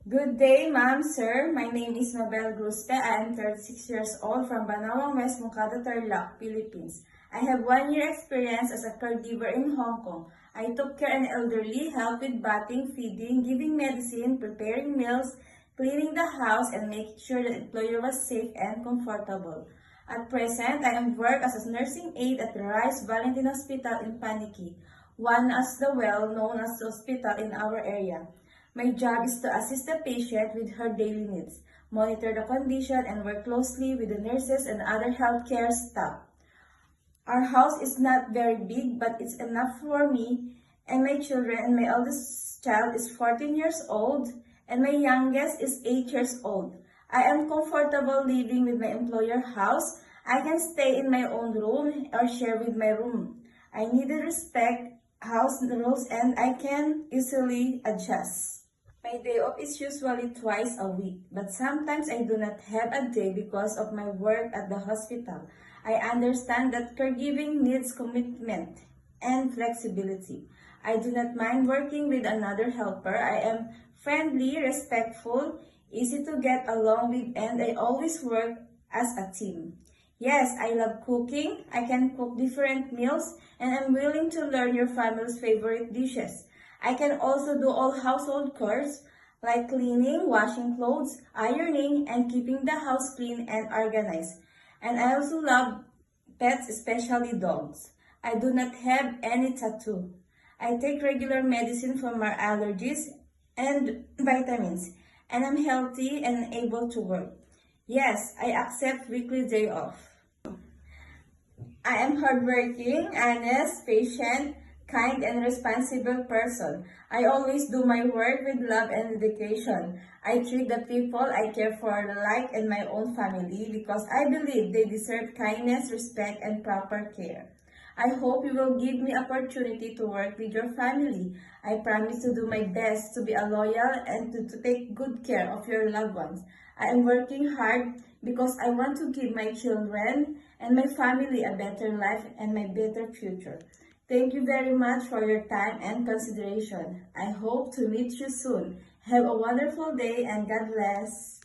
Good day, ma'am, sir. My name is Mabel Gruste. I am 36 years old from Banawang, West Mukada, Tarlac, Philippines. I have 1 year experience as a caregiver in Hong Kong. I took care of an elderly, helped with bathing, feeding, giving medicine, preparing meals, cleaning the house, and making sure the employer was safe and comfortable. At present, I am work as a nursing aide at the Rice Valentin Hospital in Paniki, one as the well-known as the hospital in our area. My job is to assist the patient with her daily needs, monitor the condition, and work closely with the nurses and other healthcare staff. Our house is not very big, but it's enough for me and my children, and my eldest child is 14 years old, and my youngest is 8 years old. I am comfortable living with my employer house. I can stay in my own room or share with my room. I need to respect house rules and I can easily adjust. My day off is usually twice a week, but sometimes I do not have a day because of my work at the hospital. I understand that caregiving needs commitment and flexibility. I do not mind working with another helper. I am friendly, respectful, easy to get along with, and I always work as a team. Yes, I love cooking. I can cook different meals, and I'm willing to learn your family's favorite dishes. I can also do all household chores like cleaning, washing clothes, ironing, and keeping the house clean and organized. And I also love pets, especially dogs. I do not have any tattoo. I take regular medicine for my allergies and vitamins, and I'm healthy and able to work. Yes, I accept weekly day off. I am hardworking, honest, patient, kind, and responsible person. I always do my work with love and dedication. I treat the people I care for like in my own family because I believe they deserve kindness, respect, and proper care. I hope you will give me opportunity to work with your family. I promise to do my best to be a loyal and to take good care of your loved ones. I am working hard because I want to give my children and my family a better life and my better future. Thank you very much for your time and consideration. I hope to meet you soon. Have a wonderful day and God bless.